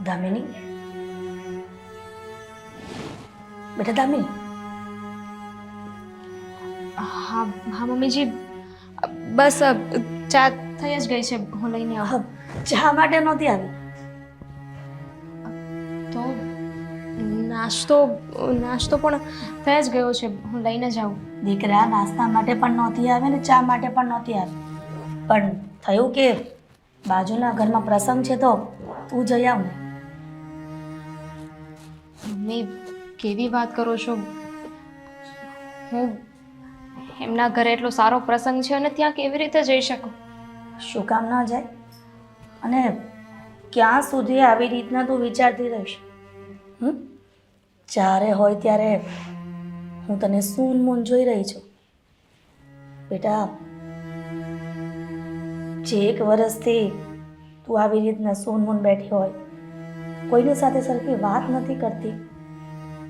દામિની, બેટા દામિની. હા હા મમ્મીજી, બસ ચા થઈ જ ગઈ છે, હું લઈને આવું. ચા માટે નહોતી આવી તો નાસ્તો નાસ્તો પણ થઈ જ ગયો છે, હું લઈને જાઉં. દીકરા. નાસ્તા માટે પણ નહોતી આવી ને ચા માટે પણ નહોતી આવી, પણ થયું કે બાજુના ઘરમાં પ્રસંગ છે તો તું જઈ આવ ને. મમ્મી કેવી વાત કરો છો? હું એમના ઘરે એટલો સારો પ્રસંગ છે અને ત્યાં કેવી રીતે જઈ શકું? શું કામ ન જાય? અને ક્યાં સુધી આવી રીતના તું વિચારતી રહીશ? જ્યારે હોય ત્યારે હું તને સૂન મૂન જોઈ રહી છું. બેટા, જે 1 વર્ષથી તું આવી રીતના સૂન મૂન બેઠી હોય, કોઈની સાથે સરખી વાત નથી કરતી,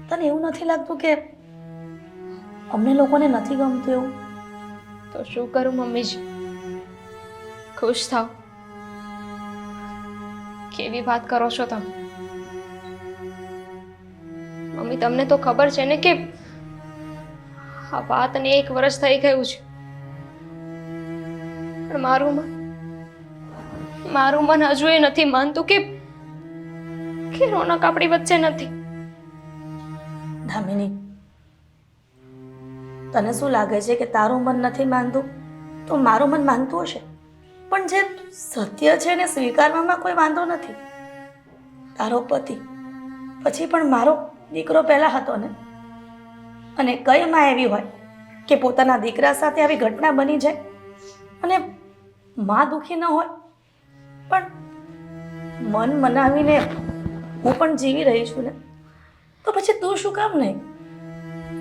તને એવું નથી લાગતું કે અમને લોકોને નથી ગમતું એવું? તો શું કરું મમ્મીજી? ખુશ થાવ. કેવી વાત કરો છો તમે? મમ્મી તમને તો ખબર છે ને કે આ વાતને 1 વર્ષ થઈ ગયું છે, પણ મારું મન હજુ એ નથી માનતું કે રોનક આપણી વચ્ચે નથી. દામિની, તને શું લાગે છે કે તારું મન નથી માનતું તો મારું મન માનતું હશે? પણ જે સત્ય છે ને સ્વીકારવામાં કોઈ વાંધો નથી. તારો પતિ પછી પણ મારો દીકરો પહેલા હતો ને. અને કઈ માં એવી હોય કે પોતાના દીકરા સાથે આવી ઘટના બની જાય અને માં દુખી ન હોય? પણ મન મનાવીને હું પણ જીવી રહી છું ને, તો પછી તું શું કામ નહીં?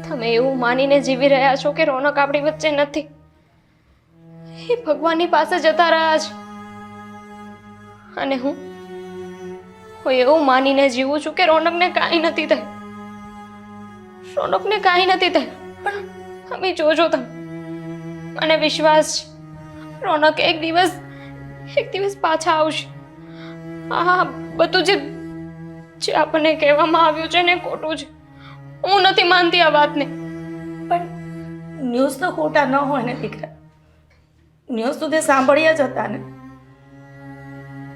તમે એવું માનીને જીવી રહ્યા છો કે રોનક આપણી વચ્ચે નથી? એ ભગવાનની પાસે જતા રહ્યા છે અને હું એવું માનીને જીવું છું કે રોનકને કાંઈ નથી થયું. રોનકને કાંઈ નથી થયું. પણ અમે જોજો તમે, મને વિશ્વાસ છે રોનક એક દિવસ પાછા આવશે. હા, બધું જે આપણને કહેવામાં આવ્યું છે ને ખોટું છે. હું નથી માનતી આ વાતને. પણ ન્યૂઝ તો ખોટા ન હોય ને દીકરા. ન્યૂઝ તો તે સાંભળ્યા જ હતા ને,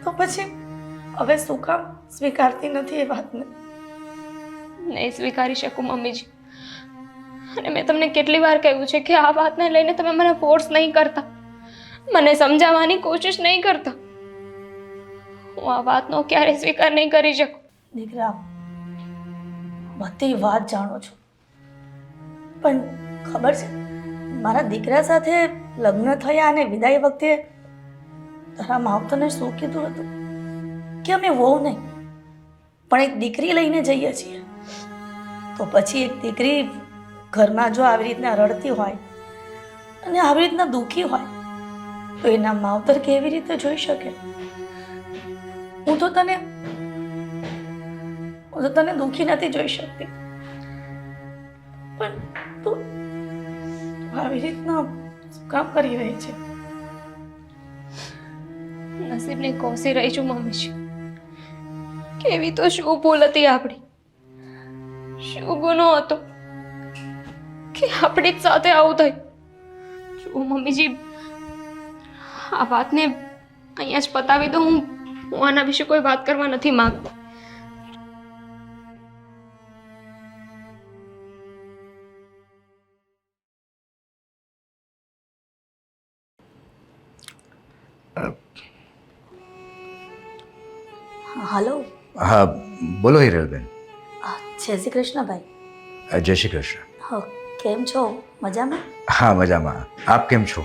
તો પછી હવે શું કામ સ્વીકારતી નથી એ વાતને? નહીં સ્વીકારી શકું મમ્મીજી. અને મેં તમને કેટલી વાર કહ્યું છે કે આ વાતને લઈને તમે મને ફોર્સ નહીં કરતા, મને સમજાવવાની કોશિશ નહીં કરતા. હું આ વાતનો ક્યારેય સ્વીકાર નહીં કરી શકું. દીકરા, બધી વાત જાણો છો, પણ ખબર છે મારા દીકરા સાથે લગ્ન થયા અને વિદાય વખતે તારા માવતરને શું કીધું હતું? કે અમે વહુ નહીં પણ એક દીકરી લઈને જઈએ છીએ. તો પછી એક દીકરી ઘરમાં જો આવી રીતના રડતી હોય અને આવી રીતના દુઃખી હોય તો એના માવતર કેવી રીતે જોઈ શકે? હું તો તને દુઃખી નથી જોઈ શકતી, પણ તું આવી રીતના શું કામ કરી રહી છે? નસીબને કોસી રહી છું મમ્મીજી. કેવી તો શું ભૂલ હતી આપણી? શું ગુનો હતો કે આપણી જ સાથે આવું થયું? જો મમ્મીજી, આ વાતને અહીંયા જ પતાવી દો. હું આના વિશે કોઈ વાત કરવા નથી માંગતી. હલો. હા, બોલો હિરલબેન. જય શ્રી કૃષ્ણ ભાઈ. જય શ્રી કૃષ્ણ. કેમ છો? મજામાં? હા, મજામાં. આપ કેમ છો?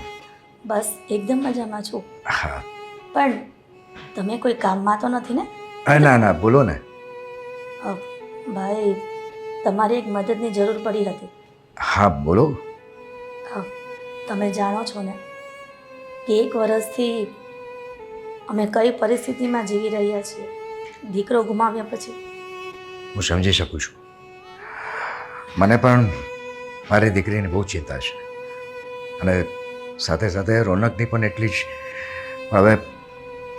બસ એકદમ મજામાં છું. હા. પણ તમે કોઈ કામમાં તો નથી ને? ના ના, બોલો ને. ભાઈ, તમારી એક મદદની જરૂર પડી હતી. હા, બોલો. તમે જાણો છો ને કે 1 વર્ષથી અમે કઈ પરિસ્થિતિમાં જીવી રહ્યા છીએ દીકરો ગુમાવ્યા પછી. હું સમજી શકું છું. મને પણ મારી દીકરીની બહુ ચિંતા છે અને સાથે સાથે રોનકની પણ એટલી જ. હવે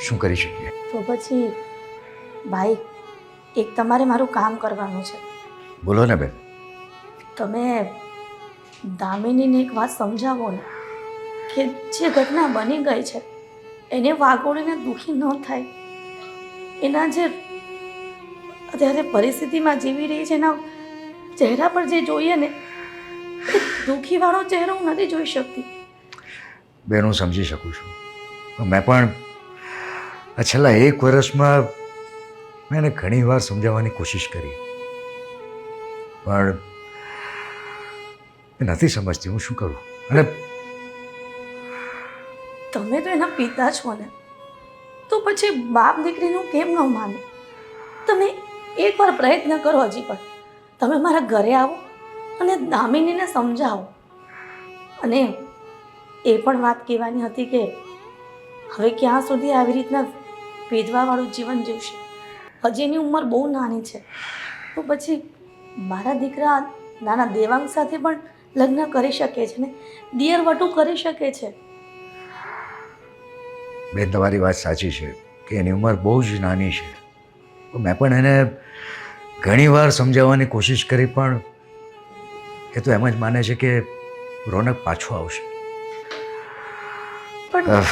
શું કરી શકીએ? તો પછી ભાઈ, એક તમારે મારું કામ કરવાનું છે. બોલો ને બેન. તમે દામિનીને એક વાત સમજાવો ને કે જે ઘટના બની ગઈ છે એને વાગોળીને દુઃખી ન થાય. એના જે અત્યારે પરિસ્થિતિમાં જીવી રહી છે એના ચહેરા પર જે જોઈએ ને એ દુઃખીવાળો ચહેરો હું નથી જોઈ શકતી. બેન હું સમજી શકું છું. મેં પણ આ છેલ્લા 1 વર્ષમાં મેં એને ઘણી વાર સમજાવવાની કોશિશ કરી, પણ એ નથી સમજતી. હું શું કરું? અને તમે તો એના પિતા છો ને, તો પછી બાપ દીકરીનું કેમ ન માને? તમે એકવાર પ્રયત્ન કરો હજી પણ. તમે મારા ઘરે આવો અને દામિનીને સમજાવો. અને એ પણ વાત કહેવાની હતી કે હવે ક્યાં સુધી આવી રીતના વિધવાવાળું જીવન જીવશે? હજી એની ઉંમર બહુ નાની છે, તો પછી મારા દીકરા નાના દેવાંગ સાથે પણ લગ્ન કરી શકે છે ને દિયર વટું કરી શકે છે. બેન તમારી વાત સાચી છે કે એની ઉંમર બહુ જ નાની છે. મેં પણ એને ઘણી વાર સમજાવવાની કોશિશ કરી, પણ એ તો એમ જ માને છે કે રોનક પાછો આવશે. પણ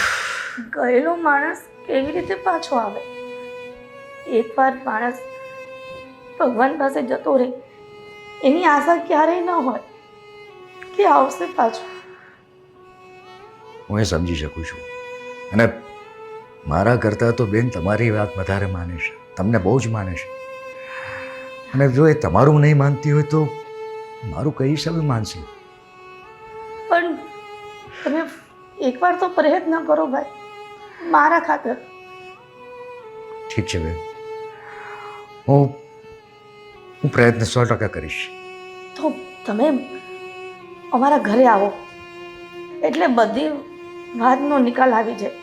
ગયેલો માણસ કેવી રીતે પાછો આવે? એકવાર માણસ ભગવાન પાસે જતો રહે એની આશા ક્યારેય ન હોય કે આવશે પાછો. હું એ સમજી શકું છું, અને મારા કરતાં તો બેન તમારી વાત વધારે માને છે, તમને બહુ જ માને છે. અને જો એ તમારું નહીં માનતી હોય તો મારું કઈ હિસાબે માનશે? પણ તમે એકવાર તો પ્રયત્ન કરો ભાઈ, મારા ખાતર. ઠીક છે બેન, હું પ્રયત્ન 100% કરીશ. તો તમે અમારા ઘરે આવો એટલે બધી વાતનો નિકાલ આવી જાય.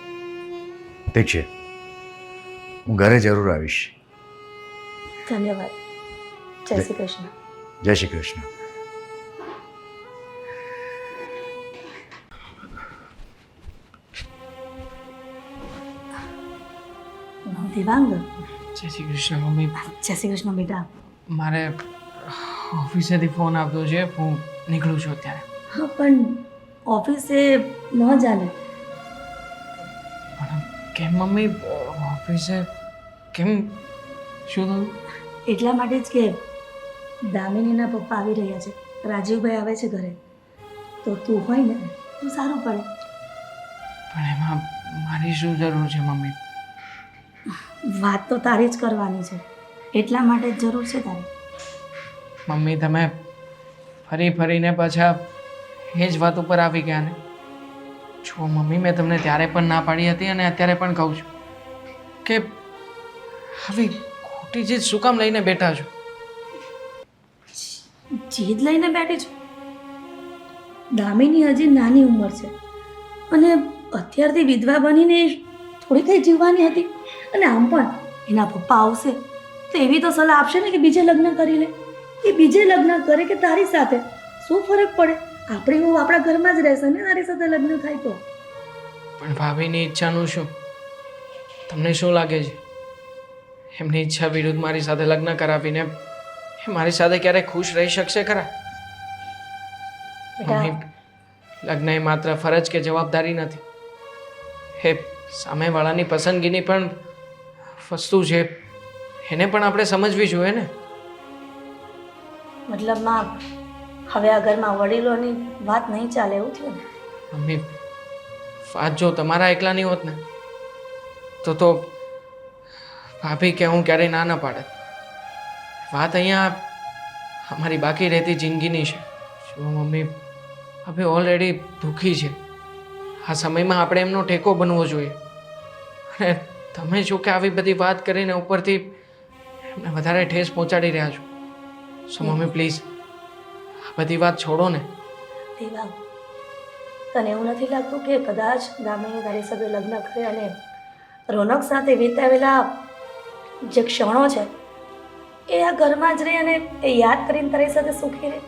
ઠીક છે, હું ઘરે જરૂર આવીશ. ધન્યવાદ. જય શ્રી કૃષ્ણ. જય શ્રી કૃષ્ણ. દેવાંગ. જય શ્રી કૃષ્ણ મમ્મી. જય શ્રી કૃષ્ણ બેટા. મારે ઓફિસેથી ફોન આવતો છે, હું નીકળું છું અત્યારે. હા પણ ઓફિસે ન ચાલે. પણ કેમ મમ્મી? ઓફિસે કેમ? શું થયું? એટલા માટે જ કે દામિનીના પપ્પા આવી રહ્યા છે, રાજીવભાઈ આવે છે ઘરે, તો તું હોય ને તો સારું પડે. પણ એમાં મારી શું જરૂર છે મમ્મી? વાત તો તારી જ કરવાની છે, એટલા માટે જ જરૂર છે તારી. મમ્મી તમે ફરી ફરીને પાછા એ જ વાત ઉપર આવી ગયા ને. જો મમ્મી મેં તમને ત્યારે પણ ના પાડી હતી અને અત્યારે પણ કહું છું કે આવી ખોટી ચીજ શું કામ લઈને બેઠા છો? જીદ લઈને બેઠી છું? દામિની હજી નાની ઉંમર છે અને અત્યારથી વિધવા બનીને થોડી કઈ જીવવાની હતી. અને આમ પણ એના પપ્પા આવશે તો એવી તો સલાહ આપશે ને કે બીજે લગ્ન કરી લે. એ બીજે લગ્ન કરે કે તારી સાથે, શું ફરક પડે? આપણી હું આપણા ઘરમાં જ રહેશે ને તારી સાથે લગ્ન થાય તો. પણ ભાભીની ઈચ્છાનું શું? તમને શું લાગે છે એમની ઈચ્છા વિરુદ્ધ મારી સાથે લગ્ન કરાવીને એ મારી સાથે ક્યારેય ખુશ રહી શકશે ખરા? મમ્મી, લગ્ન એ માત્ર ફરજ કે જવાબદારી નથી, એ સામેવાળાની પસંદગીની પણ વસ્તુ છે. એને પણ આપણે સમજવી જોઈએ ને. મતલબમાં હવે આ ઘરમાં વડીલોની વાત નહીં ચાલે એવું થયું ને? મમ્મી, વાત જો તમારા એકલાની હોત ને તો ભાભી કે હું ક્યારેય ના ન પાડે. વાત અહીંયા અમારી બાકી રહેતી જિંદગીની છે. જો મમ્મી હવે ઓલરેડી દુઃખી છે, આ સમયમાં આપણે એમનો ટેકો બનવો જોઈએ. અને તમે જો કે આવી બધી વાત કરીને ઉપરથી એમને વધારે ઠેસ પહોંચાડી રહ્યા છો. સો મમ્મી પ્લીઝ આ બધી વાત છોડો ને. દેવાંગ, તને એવું નથી લાગતું કે કદાચ દામિની તારી સાથે લગ્ન કરે અને રોનક સાથે વિતાવેલા જે ક્ષણો છે એ આ ઘરમાં જ રહે અને એ યાદ કરીને તારી સાથે સુખી રહે?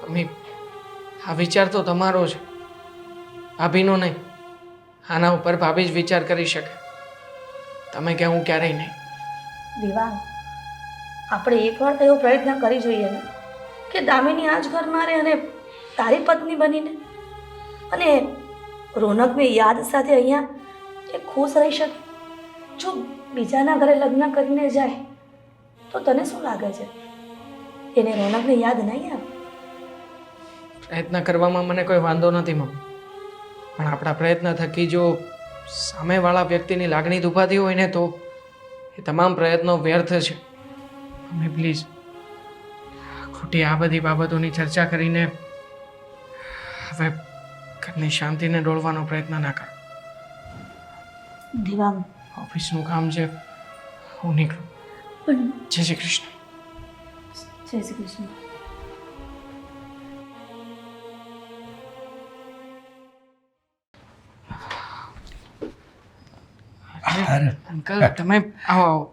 મમ્મી, આ વિચાર તો તમારો છે, ભાભીનો નહીં. આના ઉપર ભાભી જ વિચાર કરી શકે, તમે કે હું ક્યારેય નહીં. દેવાંગ, આપણે એકવાર તો એવો પ્રયત્ન કરી જોઈએ ને કે દામિની આ જ ઘરમાં રહે અને તારી પત્ની બનીને અને રોનકની યાદ સાથે અહીંયા એ ખુશ રહી શકે. જો બીજાના ઘરે લગ્ન કરીને જાય તો તને શું લાગે છે એને રોનકની યાદ નહીં આવે? પ્રયત્ન કરવામાં મને કોઈ વાંધો નથી મમ્મી, પણ આપણા પ્રયત્ન થકી જો સામેવાળા વ્યક્તિની લાગણી દુભાતી હોય ને તો એ તમામ પ્રયત્નો વ્યર્થ છે. મમ્મી પ્લીઝ ખોટી આ બધી બાબતોની ચર્ચા કરીને હવે ઘરની શાંતિને ડોળવાનો પ્રયત્ન ના કરો. દેવાંગ, ઓફિસનું કામ છે, હું નીકળું. પણ જય શ્રી કૃષ્ણ. જય શ્રી કૃષ્ણ. અંકલ તમે આવો આવો.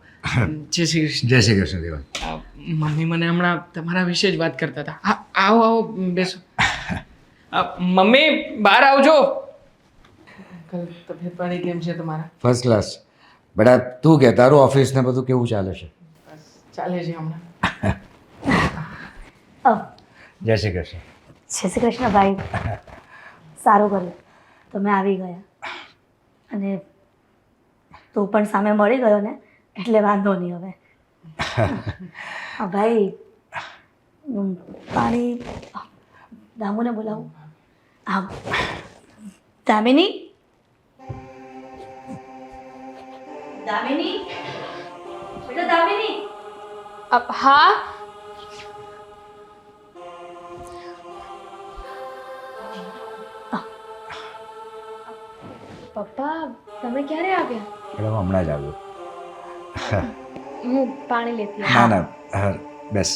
જય શ્રી કૃષ્ણ. જય શ્રી કૃષ્ણ દેવાંગ. મમ્મી મને હમણાં તમારા વિશે જ વાત કરતા હતા. આવો આવો બેસો. મમ્મી બહાર આવજો. અંકલ તબિયત પાણી કેમ છે તમારા? First class. બેટા તું કે તારું ઓફિસ ને બધું કેવું ચાલે છે? ચાલે છે હમણાં. જય શ્રી કૃષ્ણ. જય શ્રી કૃષ્ણ ભાઈ. સારું કર્યું તમે આવી ગયા અને તું પણ સામે મળી ગયો ને એટલે વાંધો નહીં હવે. હા ભાઈ, પાણી દામુને બોલાવું. હા દામિની, દામિની, બેટા દામિની. હા પપ્પા, તમે ક્યારે આવ્યા? એટલે હું હમણાં જ આવ્યો. હું પાણી લેતી ના આવું. ના હા, બસ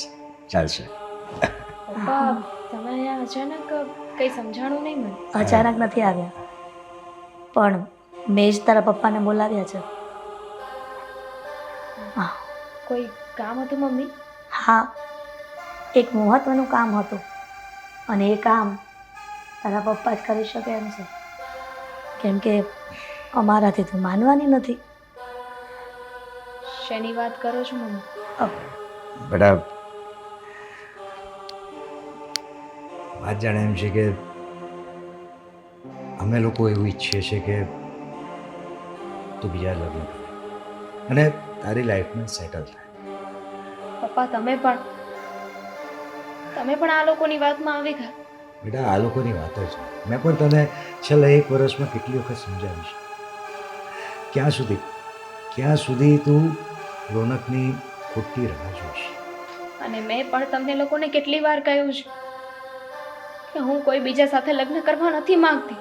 ચાલશે. પપ્પા, તમે અહીંયા અચાનક કંઈ સમજાણું નહીં મને. અચાનક નથી આવ્યા, પણ મેં જ તારા પપ્પાને બોલાવ્યા છે. હા કોઈ કામ હતું મમ્મી? હા, એક મહત્વનું કામ હતું અને એ કામ તારા પપ્પા જ કરી શકે એમ છે, કેમ કે અમારાથી તું માનવાની નથી. શેની વાત કરો છો મમ્મી? બેટા વાત જાણે એમ છે કે અમે લોકો એવું ઈચ્છીએ છીએ કે તું બીજા લગ્ન કરે અને તારી લાઈફમાં સેટલ થાય. પપ્પા, તમે પણ આ લોકોની વાતમાં આવી ગયા. બેટા આ લોકોની વાત જ નહીં. મેં પણ તને છેલ્લા 1 વર્ષમાં કેટલી વખત સમજાવી છે. ક્યાં સુધી તું રોનકની ખોટી રાહ જોઈશ? અને મેં પણ તમને લોકોને કેટલી વાર કહ્યું છે કે હું કોઈ બીજા સાથે લગ્ન કરવા નથી માંગતી.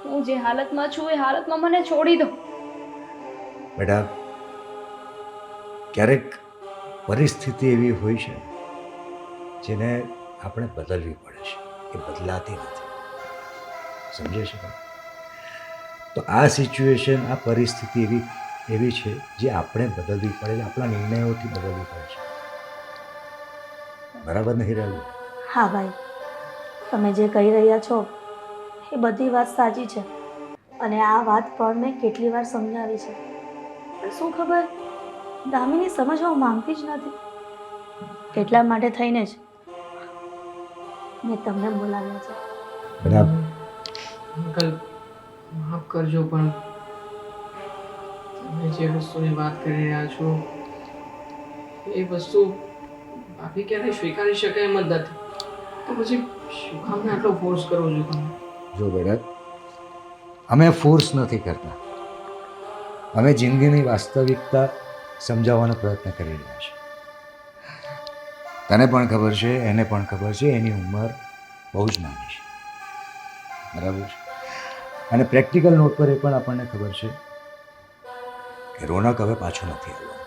હું જે હાલતમાં છું એ હાલતમાં મને છોડી દો. બેટા ક્યારેક પરિસ્થિતિ એવી હોય છે જેને આપણે બદલવી પડે છે, એ બદલાતી નથી. સમજે છે તમે? તો આ સિચ્યુએશન, આ પરિસ્થિતિ એવી છે જે આપણે બદલવી પડે છે, આપણા નિર્ણયોથી બદલવી પડે છે. બરાબર નહીં રહ્યું? હા ભાઈ, તમે જે કહી રહ્યા છો એ બધી વાત સાચી છે અને આ વાત પણ મેં કેટલી વાર સમજાવી છે, પણ શું ખબર દામિની સમજવા માંગતી જ નથી. એટલા માટે થઈને જ મેં તમને બોલાવ્યા છે. બરાબર. અંકલ માફ કરજો, પણ તમે જે વસ્તુની વાત કરી રહ્યા છો એ વસ્તુ ભાભી ક્યારેય સ્વીકારી શકાય એમ જ નથી. તો પછી શું કામ આટલો ફોર્સ કરો છો તમે? જો બેટા, અમે ફોર્સ નથી કરતા, અમે જિંદગીની વાસ્તવિકતા સમજાવવાનો પ્રયત્ન કરી રહ્યા છીએ. તને પણ ખબર છે, એને પણ ખબર છે, એની ઉંમર બહુ જ નાની છે. બરાબર છે? અને પ્રેક્ટિકલ નોટ પર એ પણ આપણને ખબર છે કે રોનક હવે પાછું નથી આવવાનું.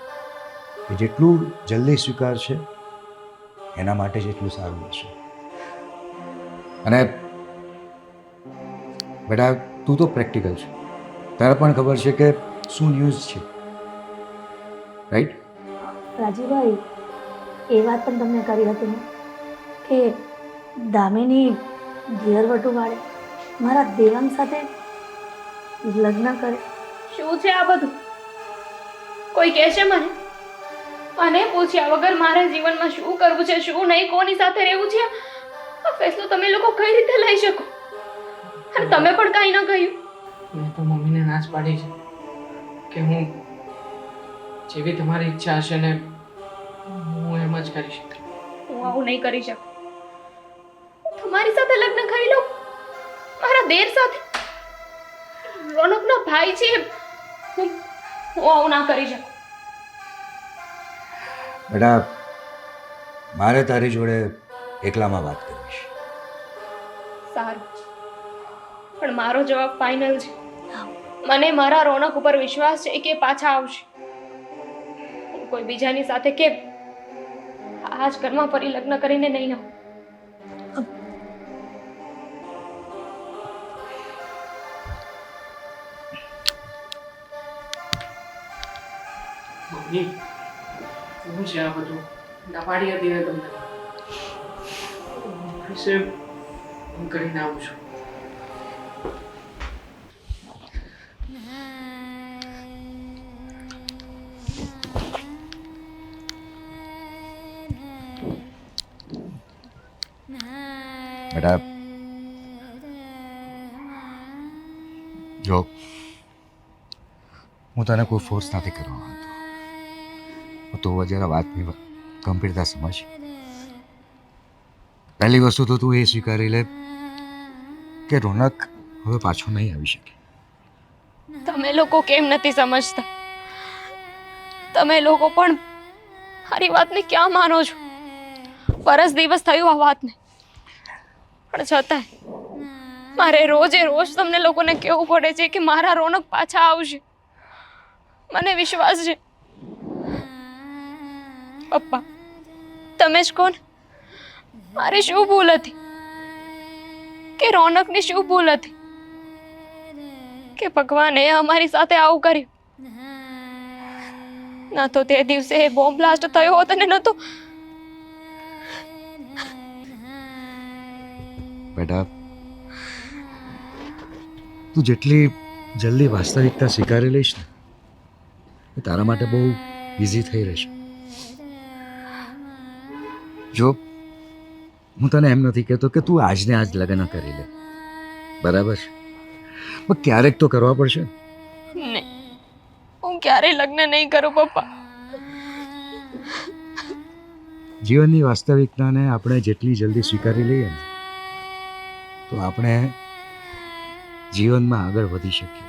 એ જેટલું જલ્દી સ્વીકાર છે એના માટે જેટલું સારું હશે. અને બેટા તું તો પ્રેક્ટિકલ છે, તારે પણ ખબર છે કે શું ન્યૂઝ છે, રાઈટ? રાજીભાઈ, એ વાત પણ તમને કરી હતી ને કે દામિની ઘેરવટુ વાળે મારા દેવાંગ સાથે લગ્ન કરે. શું છે આ બધું? કોઈ કહેશે મને અને પૂછ્યા વગર મારે જીવનમાં શું કરવું છે શું નહીં કોની સાથે રહેવું છે આ ફેસલો તમે લોકો કઈ રીતે લઈ શકો અને તમે પણ કાંઈ ન કહ્યું મેં તો મમ્મીને ના જ પાડી છે કે હું જેવી તમારી ઈચ્છા હશે ને હું એમ જ કરીશ. હું આવું નહીં કરી શકું. તમારી સાથે લગ્ન કરી લઉં મારા દેર સાથે રોનકનો ભાઈ છે હું આવું ના કરી શકું. બેટા મારે તારી જોડે એકલામાં વાત કરવી છે. સારું પણ મારો જવાબ ફાઇનલ છે. મને મારા રોનક ઉપર વિશ્વાસ છે કે પાછા આવશે. હું કોઈ બીજાની સાથે કે આજ ઘરમાં ફરી લગ્ન કરીને નહીં આવું. મમ્મી શું છે આ બધું? ના પાડી હતી ને તમને વિશે હું કરીને આવું છું. બેટા જો હું તને કોઈ ફોર્સ નથી કરવા માંગતો તો જરા વાતની ગંભીરતા સમજ. પહેલી વસ્તુ તો તું એ સ્વીકારી લે કે રોનક હવે પાછો નહીં આવી શકે. તમે લોકો કેમ નથી સમજતા? તમે લોકો પણ મારી વાતને ક્યાં માનો છો? વરસ દિવસ થયું આ વાતને પણ છતાંય મારે રોજે રોજ તમને લોકોને કહેવું પડે છે કે મારા રોનક પાછા આવશે. મને વિશ્વાસ છે. પપ્પા તમે જ કોણ? મારી શું ભૂલ હતી કે રોનકની શું ભૂલ હતી કે ભગવાને અમારી સાથે આવું કર્યું? ના તો તે દિવસે બોમ્બ બ્લાસ્ટ થયો હોત અને ન તો બેટા તું જેટલી જલ્દી વાસ્તવિકતા સ્વીકારી લઈશ ને એ તારા માટે બહુ ઇઝી થઈ રહેશે. જો હું તને એમ નથી કહેતો કે તું આજને આજ લગ્ન કરી લે, બરાબર છે, પણ ક્યારેક તો કરવા પડશે. નહીં, હું ક્યારેય લગ્ન નહીં કરું પપ્પા. જીવનની વાસ્તવિકતાને આપણે જેટલી જલ્દી સ્વીકારી લઈએ ને તો આપણે જીવનમાં આગળ વધી શકીએ.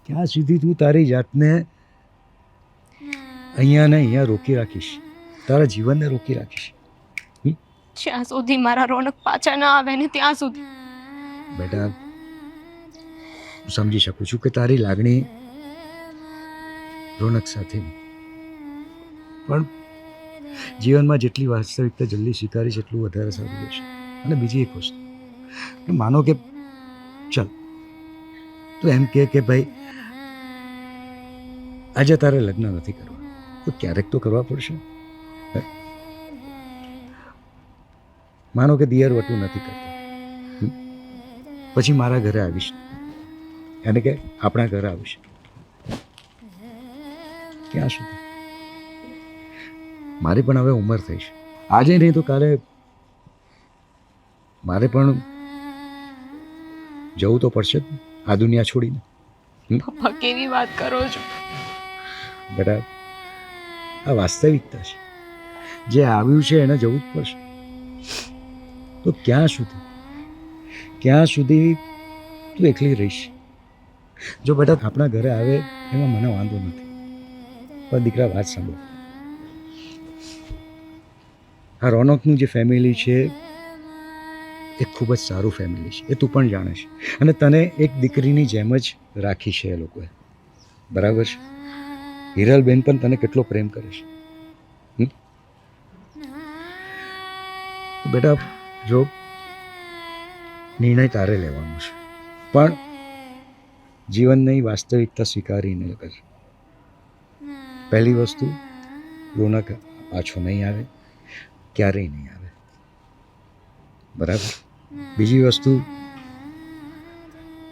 ત્યાં સુધી તું તારી જાતને અહીંયા ને અહીંયા રોકી રાખીશ, તારા જીવનને રોકી રાખીશ. જ્યાં સુધી મારા રોનક પાછા ના આવે ને ત્યાં સુધી. બેટા હું સમજી શકું છું કે તારી લાગણી રોનક સાથે, પણ જીવનમાં જેટલી વાસ્તવિકતા જલ્દી સ્વીકારીશ એટલું વધારે સારું રહેશે. અને બીજી એક વસ્તુ કે માનો કે ચાલ તું એમ કે ભાઈ આજે તારે લગ્ન નથી કરવા તો ક્યારેક તો કરવા પડશે. માનો કે દિયર વટું નથી કરતા, પછી મારા ઘરે આવીશ, એને કે આપણા ઘરે આવીશ, ક્યાં સુધી? મારી પણ હવે ઉંમર થઈ છે. આજે નહીં તો કાલે મારે પણ જવું તો પડશે આ દુનિયા છોડીને. પપ્પા કેવી વાત કરો છો? બેટા આ વાસ્તવિકતા છે, જે આવ્યું છે એને જવું જ પડશે. તો ક્યાં સુધી તું એકલી રહીશ? જો બેટા આપણા ઘરે આવે એમાં મને વાંધો નથી, પણ દીકરા વાત સાંભળો, આ રોનકનું જે ફેમિલી છે એ ખૂબ જ સારું ફેમિલી છે, એ તું પણ જાણે છે, અને તને એક દીકરીની જેમ જ રાખી છે એ લોકોએ, બરાબર છે? હિરલબેન પણ તને કેટલો પ્રેમ કરે છે. તો બેટા જો નિર્ણય તારે લેવાનો છે, પણ જીવનની વાસ્તવિકતા સ્વીકારીને કર. પહેલી વસ્તુ, રોનક પાછો નહીં આવે, ક્યારેય નહીં આવે, બરાબર? બીજી વસ્તુ,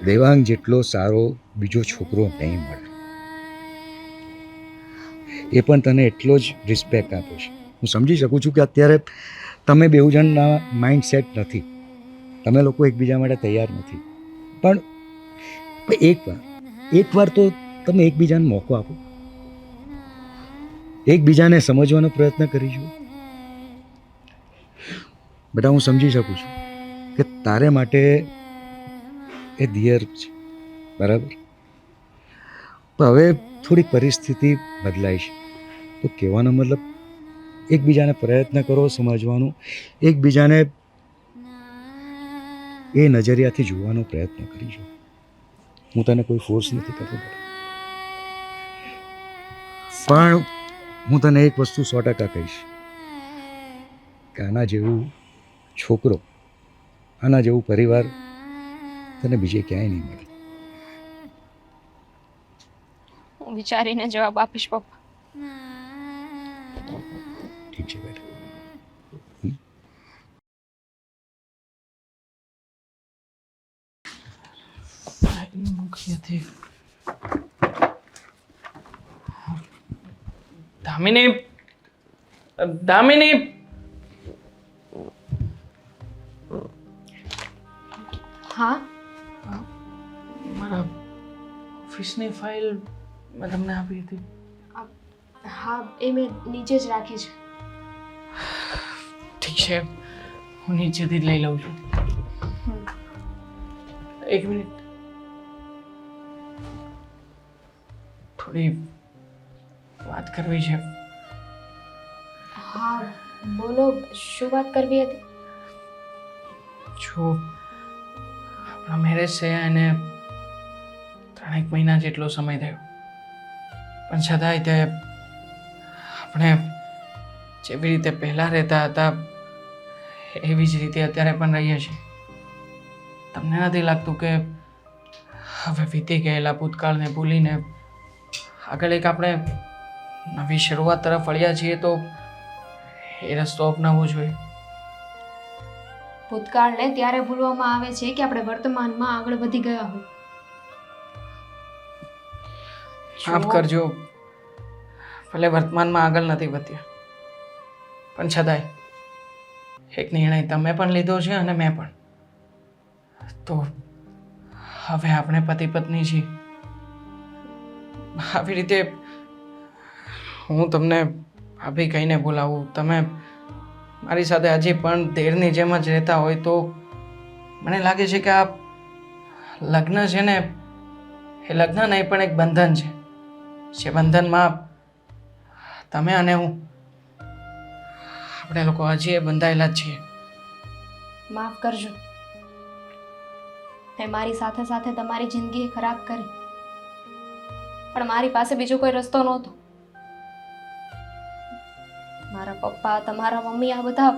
દેવાંગ જેટલો સારો બીજો છોકરો નહીં મળે, એ પણ તને એટલો જ રિસ્પેક્ટ આપે છે. હું સમજી શકું છું કે અત્યારે તમે બેઉ જણના માઇન્ડસેટ નથી, તમે લોકો એકબીજા માટે તૈયાર નથી, પણ એકવાર તો તમે એકબીજાને મોકો આપો, એકબીજાને સમજવાનો પ્રયત્ન કરીશું. બેટા હું સમજી શકું છું કે તારે માટે એ દિયર છે, બરાબર, પણ હવે થોડી પરિસ્થિતિ બદલાઈ છે, તો કહેવાનો મતલબ એકબીજાને પ્રયત્ન કરો સમજવાનું, એકબીજાને એ નજરિયાથી જોવાનો પ્રયત્ન કરીશું. હું તને કોઈ ફોર્સ નથી કરતો, પણ હું તને એક વસ્તુ 100% કહીશ કે આના જેવું છોકરો, આના જેવું પરિવાર તને બીજે ક્યાંય નહીં મળે. હું વિચારીને જવાબ આપીશ પપ્પા. ઠીક છે બેટા. મૂકી હતી. દામિની, દામિની, હા મારા ઓફિસની ફાઇલ મેં તમને આપી હતી. હા, એ મેં નીચે જ રાખી છે. ઠીક છે, હું નીચેથી જ લઈ લઉં છું. એક મિનિટ, થોડી વાત કરવી છે. હા બોલો, શું વાત કરવી હતી? જો આપણા મેરેજ થયા એને 3 મહિના જેટલો સમય થયો, પણ છતાંય તે આપણે જેવી રીતે પહેલાં રહેતા હતા એવી જ રીતે અત્યારે પણ રહીએ છીએ. તમને નથી લાગતું કે હવે વીતી ગયેલા ભૂતકાળને ભૂલીને આગળ એક આપણે નવી શરૂઆત તરફ વળ્યા છીએ, તો એ રસ્તો અપનાવવો જોઈએ? ભૂતકાળને ત્યારે ભૂલવામાં આવે છે કે આપણે વર્તમાનમાં આગળ વધી ગયા હોય. માફ કરજો, ભલે વર્તમાનમાં આગળ નથી વધ્યા, પણ છતાંય એક નિર્ણય તમે પણ લીધો છે અને મેં પણ. તો હવે આપણે પતિ પત્ની છીએ. આવી રીતે હું તમને ભાભી કહીને બોલાવું, તમે મારી સાથે હજી પણ દેરની જેમ જ રહેતા હોય, તો મને લાગે છે કે આ લગ્ન છે ને, એ લગ્ન નહીં પણ એક બંધન છે. જે બંધનમાં તમે અને હું, આપણે લોકો હજી એ બંધાયેલા જ છીએ. માફ કરજો, મેં મારી સાથે સાથે તમારી જિંદગી ખરાબ કરી, પણ મારી પાસે બીજો કોઈ રસ્તો નહોતો. મારા પપ્પા, તમારા મમ્મી, આ બધા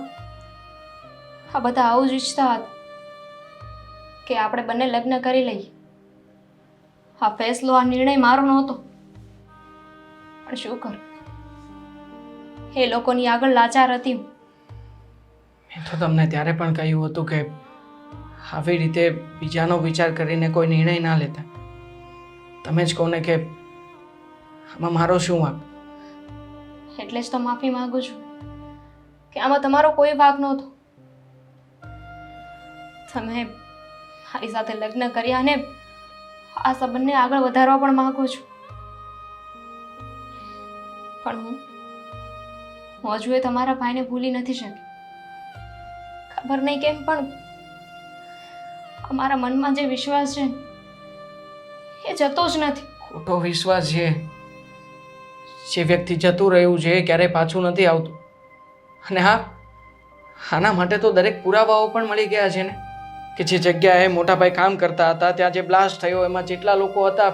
આવું જ ઈચ્છતા હતા કે આપણે બંને લગ્ન કરી લઈએ. આ ફેસલો, આ નિર્ણય મારો નહોતો, પણ શું કરું, એ લોકોની આગળ લાચાર હતી હું. મેં તો તમને ત્યારે પણ કહ્યું હતું કે આવી રીતે બીજાનો વિચાર કરીને કોઈ નિર્ણય ના લેતા. તમે જ કહો ને કે આમાં મારો શું વાંક? એટલે જ તો માફી માંગુ છું કે આમાં તમારો કોઈ વાંક નહોતો. તમે મારી સાથે લગ્ન કર્યા અને આ સંબંધને આગળ વધારવા પણ માંગુ છું, પણ હું હજુ એ તમારા ભાઈને ભૂલી નથી શકી. ખબર નહીં કેમ, પણ અમારા મનમાં જે વિશ્વાસ છે એ જતો જ નથી. ખોટો વિશ્વાસ છે. જે વ્યક્તિ જતું રહ્યું છે એ ક્યારેય પાછું નથી આવતું. અને હા, આના માટે તો દરેક પુરાવાઓ પણ મળી ગયા છે ને, કે જે જગ્યાએ મોટાભાઈ કામ કરતા હતા ત્યાં જે બ્લાસ્ટ થયો એમાં જેટલા લોકો હતા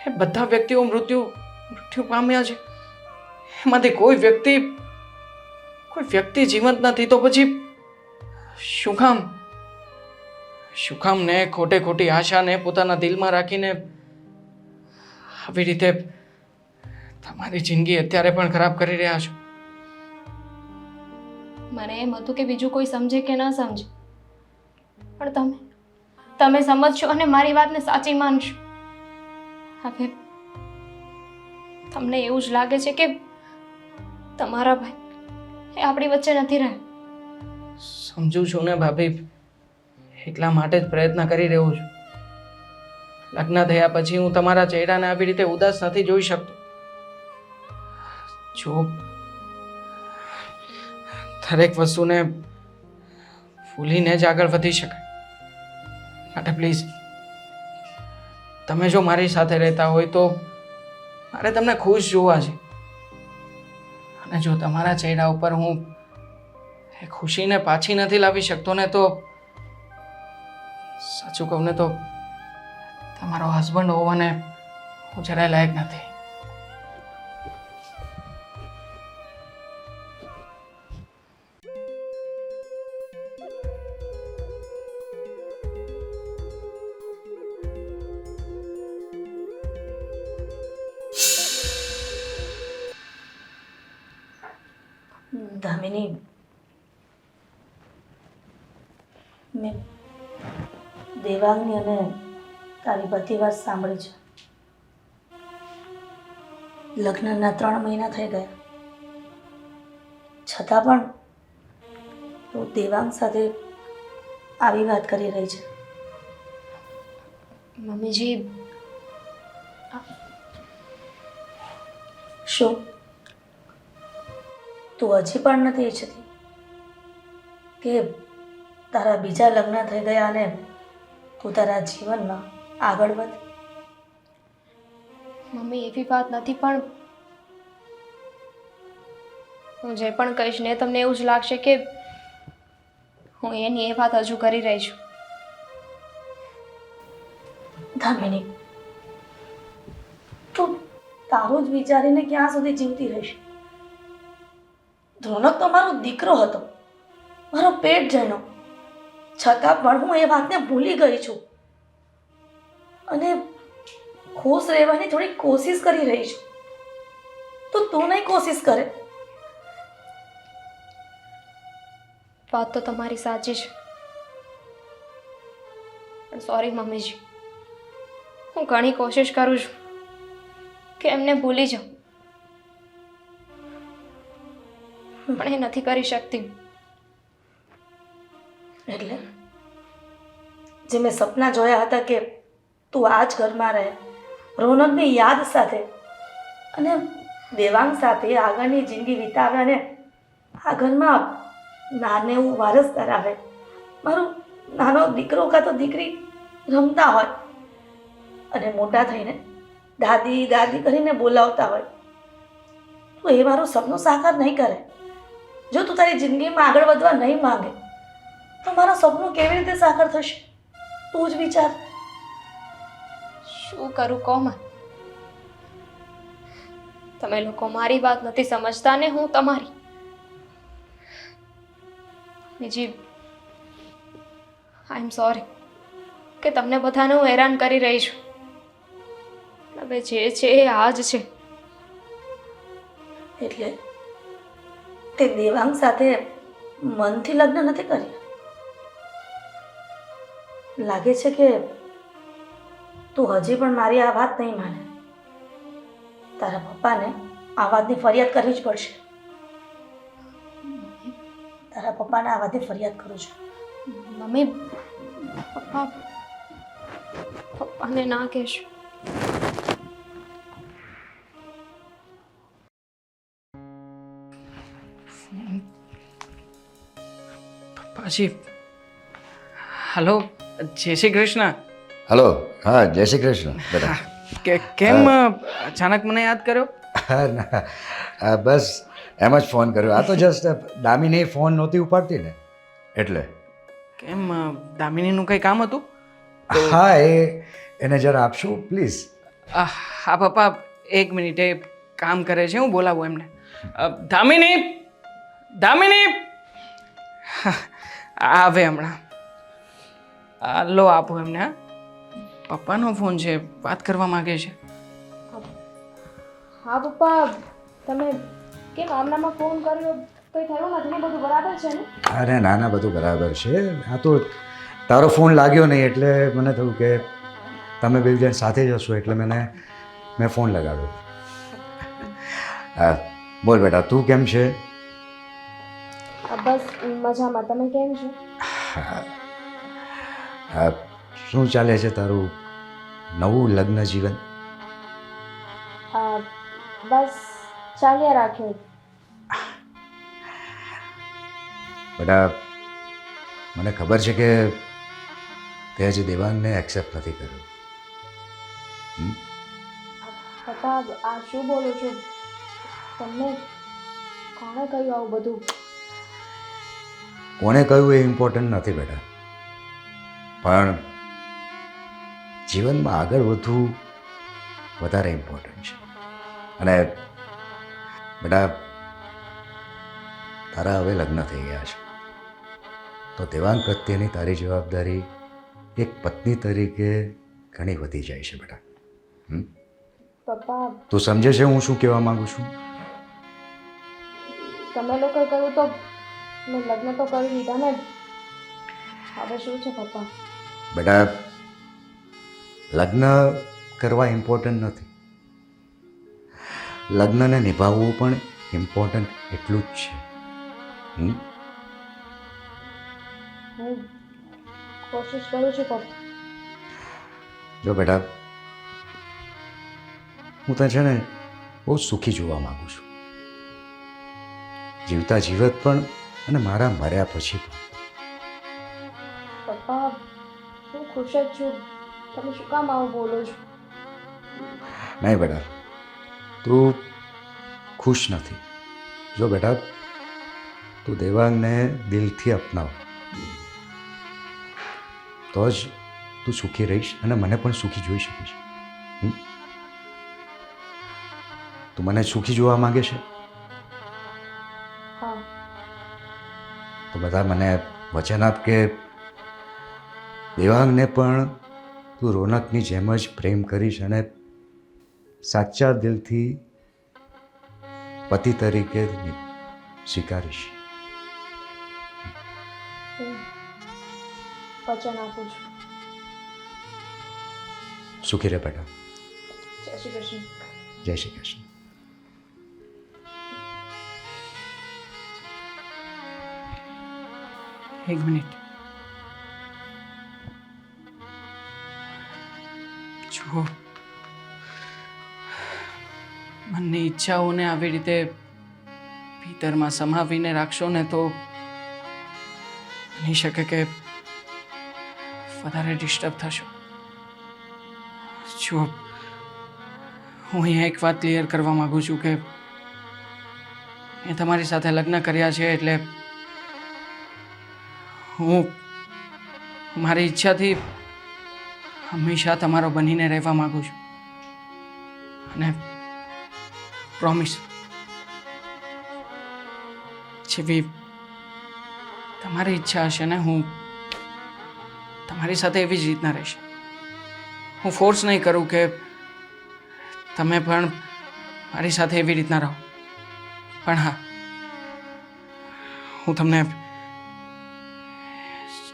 એ બધા વ્યક્તિઓ મૃત્યુ પામ્યા છે. એમાંથી કોઈ વ્યક્તિ જીવંત નથી. તો પછી શું કામ ને ખોટી આશાને પોતાના દિલમાં રાખીને આવી રીતે તમારી જિંદગી અત્યારે પણ ખરાબ કરી રહ્યા છો? મને એમ હતું કે બીજું કોઈ સમજે કે ન સમજે, પણ તમે સમજશો અને મારી વાતને સાચી માનશો. હવે તમને એવું જ લાગે છે કે તમારા ભાઈ એ આપણી વચ્ચે નથી રહ્યા. સમજુ છું ને ભાભી, એટલા માટે જ પ્રયત્ન કરી રહ્યો છું. લગ્ન થયા પછી હું તમારા ચહેરાને આવી રીતે ઉદાસ નથી જોઈ શકતો. જો દરેક વસ્તુને ભૂલીને જ આગળ વધી શકાય. માટે પ્લીઝ, તમે જો મારી સાથે રહેતા હોય તો મારે તમને ખુશ જોવા છે. અને જો તમારા ચહેરા ઉપર હું એ ખુશીને પાછી નથી લાવી શકતો ને, તો સાચું કહું ને તો તમારો હસબન્ડ હોવાને હું જરાય લાયક નથી. દામિની, મેં દેવાંગની અને તારી બધી વાત સાંભળી છે. લગ્નના 3 મહિના થઈ ગયા, છતાં પણ તું દેવાંગ સાથે આવી વાત કરી રહી છે. મમ્મીજી, શું તું હજી પણ નથી ઈચ્છતી કે તારા બીજા લગ્ન થઈ ગયા અને તું તારા જીવનમાં આગળ વધ? મમ્મી એવી વાત નથી, પણ હું જે પણ કહીશ ને તમને એવું જ લાગશે કે હું એની એ વાત હજુ કરી રહી છું. દામિની, તું તારું જ વિચારીને ક્યાં સુધી જીવતી રહીશ? રોનક તો મારો દીકરો હતો, મારો પેટ જણો, છતાં પણ હું એ વાતને ભૂલી ગઈ છું અને ખુશ રહેવાની થોડી કોશિશ કરી રહી છું. તો તું નહીં કોશિશ કરે? વાત તો તમારી સાચી છે, પણ સોરી મમ્મીજી, હું ઘણી કોશિશ કરું છું કે એમને ભૂલી જાઉં, પણ એ નથી કરી શકતી. એટલે જે મેં સપના જોયા હતા કે તું આ જ ઘરમાં રહે, રોનકની યાદ સાથે અને દેવાંગ સાથે આગળની જિંદગી વિતાવે અને આ ઘરમાં નાને એવું વારસદાર આવે, મારો નાનો દીકરો કાં તો દીકરી રમતા હોય અને મોટા થઈને દાદી દાદી કરીને બોલાવતા હોય, તો એ મારું સપનું સાકાર નહીં કરે. જો તું તારી જિંદગીમાં આગળ વધવા નહીં માંગે તો મારું સપનું કેવી રીતે સાકાર થશે? તું જ વિચાર. શું કરું કહો માં? તમે લોકો મારી વાત નથી સમજતા ને હું તમારી. બીજી આઈ એમ સોરી કે તમને બધાને હું હેરાન કરી રહી છું. હવે જે છે એ આ જ છે. એટલે તે દેવાંગ સાથે મનથી લગ્ન નથી કર્યા? લાગે છે કે તું હજી પણ મારી આ વાત નહીં માને. તારા પપ્પાને આ વાતની ફરિયાદ કરવી જ પડશે. તારા પપ્પાને આ વાતની ફરિયાદ કરું છું. મમ્મી, પપ્પાને ના કહેશો. પપ્પાજી, હલો, જય શ્રી કૃષ્ણ. હલો. હા, જય શ્રી કૃષ્ણ બેટા. કેમ અચાનક મને યાદ કર્યો? હા ના, બસ એમ જ ફોન કર્યો. આ તો જસ્ટ દામિની ફોન નહોતી ઉપાડતી ને એટલે. કેમ, દામિનીનું કંઈ કામ હતું? હા, એને જરા આપશો પ્લીઝ? હા પપ્પા, 1 મિનિટ, એ કામ કરે છે, હું બોલાવું એમને. દામિની, દામિની, આવે હમણાં. લો, આપો એમને. હા, પપ્પાનો ફોન છે, વાત કરવા માંગે છે. હા પપ્પા, તમે કેમ આમનામાં ફોન કર્યો? કંઈ થયું નથી ને? બધું બરાબર છે ને? અરે ના ના, બધું બરાબર છે. આ તો તારો ફોન લાગ્યો નહીં એટલે મને થયું કે તમે બે જણ સાથે જ હશો એટલે મેં ફોન લગાવ્યો. હા બોલ બેટા તું કેમ છે? બસ મજામાં. તમે કેમ છો? હા શું ચાલે છે તારું નવું લગ્ન જીવન? બસ ચાલ્યા રાખે. બેટા મને ખબર છે કે તે હજી દેવાંગને એક્સેપ્ટ નથી કર્યો. પપ્પા આ શું બોલો છો? તમને કોણે કહ્યું આવું બધું? કોણે કહ્યું એ ઇમ્પોર્ટન્ટ નથી બેટા, પણ જીવનમાં આગળ વધવું વધારે ઇમ્પોર્ટન્ટ છે. અને બેટા તારા હવે લગ્ન થઈ ગયા છે તો દેવાંગ પ્રત્યેની તારી જવાબદારી એક પત્ની તરીકે ઘણી વધી જાય છે બેટા. પપ્પા તું સમજે છે હું શું કહેવા માંગુ છું? તમે લોકોએ કહ્યું તો મેં લગ્ન તો કરી લીધા ને, હવે શું છે પપ્પા? બેટા લગ્ન કરવા ઇમ્પોર્ટન્ટ નથી, લગ્નને નિભાવવું પણ ઇમ્પોર્ટન્ટ એટલું જ છે. હું કોશિશ કરું છું પપ્પા. જો બેટા હું તને છે ને બહુ સુખી જોવા માંગુ છું, જીવતા જીવત પણ અને મારા મર્યા પછી પણ. પપ્પા હું ખુશ જ છું. તમે શું કામ આવું બોલો છો? નહીં બેટા તું ખુશ નથી. જો બેટા તું દેવાંગને દિલથી અપનાવ તો જ તું સુખી રહીશ અને મને પણ સુખી જોઈ શકીશ. તું મને સુખી જોવા માંગે છે હા. તો બધા મને વચન આપ કે દેવાંગને પણ તું રોનકની જેમ જ પ્રેમ કરીશ અને સાચા દિલથી પતિ તરીકે સ્વીકારીશ. હું વચન આપું છું. સુખી રહે બેટા. જય શ્રી કૃષ્ણ. જય શ્રી કૃષ્ણ. એક મિનિટ. જો મનની ઈચ્છાઓને આવી રીતે ભીતરમાં સમાવીને રાખશો ને તો બની શકે કે વધારે ડિસ્ટર્બ થશો. જો હું અહીંયા એક વાત ક્લિયર કરવા માંગુ છું કે મેં તમારી સાથે લગ્ન કર્યા છે એટલે હું મારી ઈચ્છાથી હંમેશા તમારો બનીને રહેવા માંગુ છું અને પ્રોમિસ જેવી તમારી ઈચ્છા હશે ને હું તમારી સાથે એવી જ રીતના રહીશ. હું ફોર્સ નહીં કરું કે તમે પણ મારી સાથે એવી રીતના રહો, પણ હા હું તમને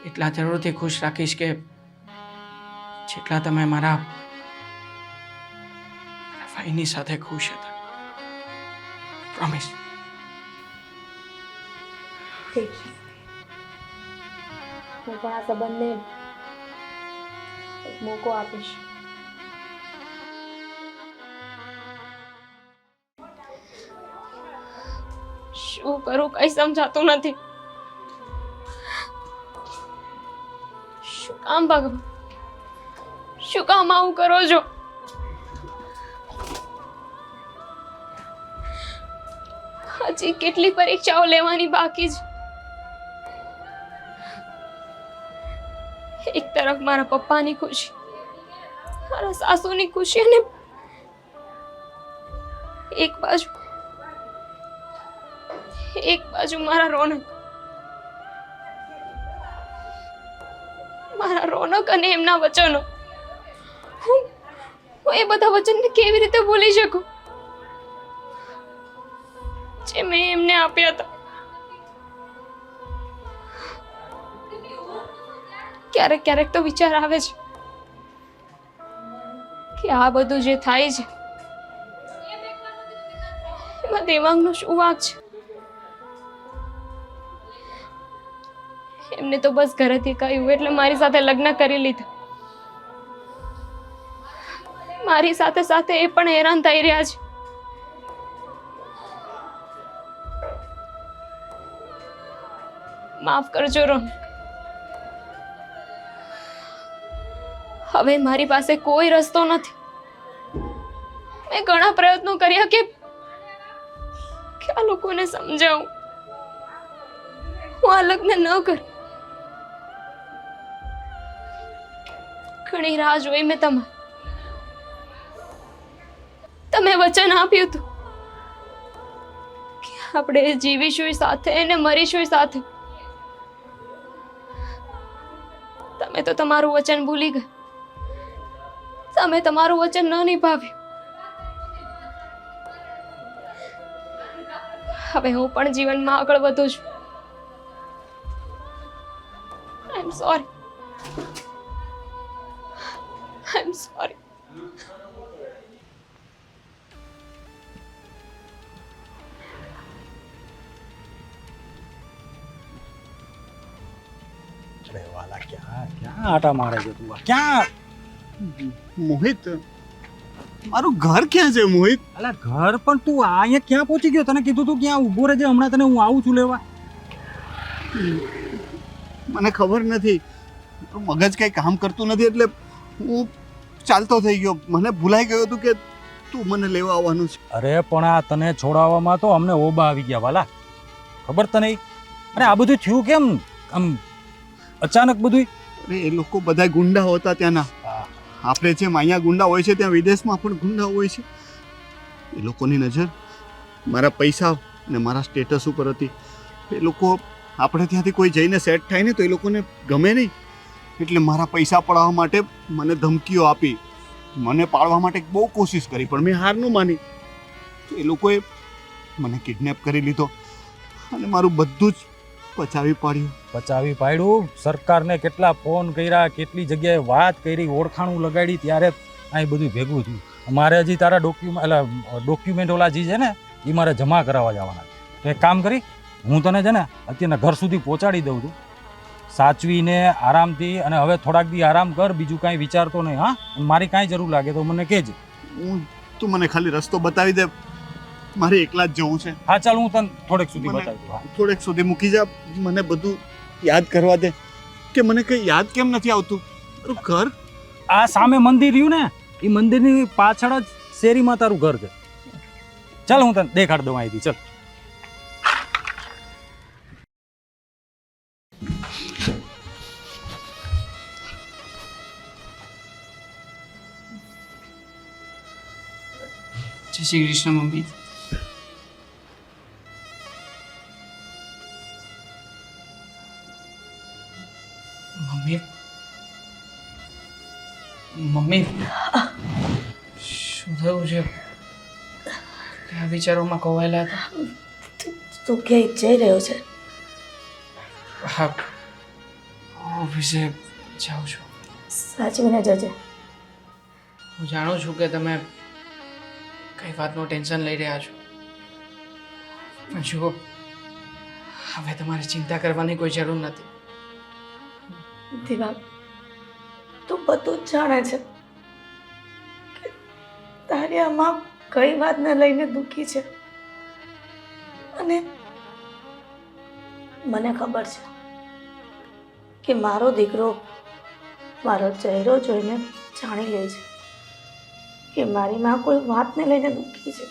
એટલા જરૂરથી ખુશ રાખીશ કે જેટલા તમે મારા ભાઈની સાથે ખુશ હતા. પ્રોમિસ. ઠીક છે. હું પણ આ સંબંધને એક મોકો આપીશ. શું કરું કઈ સમજાતું નથી. શું કામ ભગવાન, શું કામ આવું કરો છો? હજી કેટલી પરીક્ષાઓ લેવાની બાકી છે. એક તરફ મારા પપ્પાની ખુશી, મારા સાસુની ખુશી અને એક બાજુ મારા રોનક અને એમના વચનો. હું એ બધા વચનને કેવી રીતે ભૂલી શકું જે મેં એમને આપ્યા હતા? ક્યારેક તો વિચાર આવે છે કે આ બધું જે થાય છે એમાં દેવાંગનો શું વાંક છે? એમને તો બસ ઘરેથી કહ્યું એટલે મારી સાથે લગ્ન કરી લીધા. મારી સાથે સાથે એ પણ હેરાન થઈ રહ્યા છે. માફ કરજો રોનક. હવે મારી પાસે કોઈ રસ્તો નથી. મેં ઘણા પ્રયત્નો કર્યા કે આ લોકોને સમજાવું હું આ લગ્ન ન કરું. ઘણી રાહ જોઈ મેં તમે વચન આપ્યું હતું કે આપણે જીવીશું સાથે અને મરીશું સાથે. તમે તો તમારું વચન ભૂલી ગયા. તમે તમારું વચન ન નિભાવ્યું. હવે હું પણ જીવનમાં આગળ વધું છું. I am sorry. I am sorry. અરે વાલા ક્યાં ક્યાં આટા મારે છે તું? ક્યાં? મોહિત, મારું ઘર ક્યાં છે મોહિત? અલા ઘર પણ તું અહીંયા ક્યાં પહોંચી ગયો? તને કીધું તું ક્યાં ઊભો રહેજે, હમણાં તને હું આવું છું લેવા. મને ખબર નથી, મગજ કઈ કામ કરતું નથી એટલે હું ચાલતો થઈ ગયો. મને ભૂલાઈ ગયું હતું કે તું મને લેવા આવવાનું છે. અરે પણ આ તને છોડાવવામાં તો અમને ઓબા આવી ગયા વાલા, ખબર તને? અરે આ બધું થયું કેમ આમ અચાનક બધું? અરે એ લોકો બધા ગુંડા હતા ત્યાંના. આપણે જેમ અહીંયા ગુંડા હોય છે ત્યાં વિદેશમાં પણ ગુંડા હોય છે. એ લોકોની નજર મારા પૈસા અને મારા સ્ટેટસ ઉપર હતી. એ લોકો આપણે ત્યાંથી કોઈ જઈને સેટ થાય ને તો એ લોકોને ગમે નહીં, એટલે મારા પૈસા પડાવવા માટે મને ધમકીઓ આપી, મને પાડવા માટે બહુ કોશિશ કરી, પણ મેં હાર ન માની. એ લોકોએ મને કિડનેપ કરી લીધો અને મારું બધું જ પચાવી પાડ્યું. પચાવી પાડ્યું? સરકારને કેટલા ફોન કર્યા, કેટલી જગ્યાએ વાત કરી, ઓળખાણું લગાડી, ત્યારે અહીં બધું ભેગું થયું. મારે હજી તારા ડોક્યુમેન્ટ ઓલા જે છે ને એ મારે જમા કરાવવા જવાના છે. તો એક કામ કરી, હું તને છે ને અત્યારના ઘર સુધી પહોંચાડી દઉં છું, સાચવીને આરામથી. અને હવે થોડાક દી આરામ કર, બીજું કાંઈ વિચારતો નહીં. હા, મારી કાંઈ જરૂર લાગે તો મને કહેજે. તું મને ખાલી રસ્તો બતાવી દે, મારે એકલા જ જવું છે. હા ચાલ, હું તને થોડેક સુધી બતાવી દઉં. થોડેક સુધી મૂકી જા, મને બધું યાદ કરવા દે કે મને કંઈ યાદ કેમ નથી આવતું. તારું ઘર આ સામે મંદિર રહ્યું ને, એ મંદિરની પાછળ જ શેરીમાં તારું ઘર છે. ચાલ હું તને દેખાડ દઉં અહીંથી. ચાલ. જય Shri Krishna mummy. Mummy mummy શું થયું છે? કયા વિચારોમાં ખોવાયેલા હતા? તું ક્યાંય જઈ રહ્યો છે? હા, ઓફિસે જાઉં છું. સાચવીને જજે. હું જાણું છું કે તમે કઈ વાતનું ટેન્શન લઈ રહ્યા છો, પણ જુઓ, હવે તમારે ચિંતા કરવાની કોઈ જરૂર નથી. દિવાંગ, તું બધું જ જાણે છે કે તારી આમાં કઈ વાતને લઈને દુઃખી છે, અને મને ખબર છે કે મારો દીકરો મારો ચહેરો જોઈને જાણી લે છે કે મારી માં કોઈ વાતને લઈને દુઃખી છે.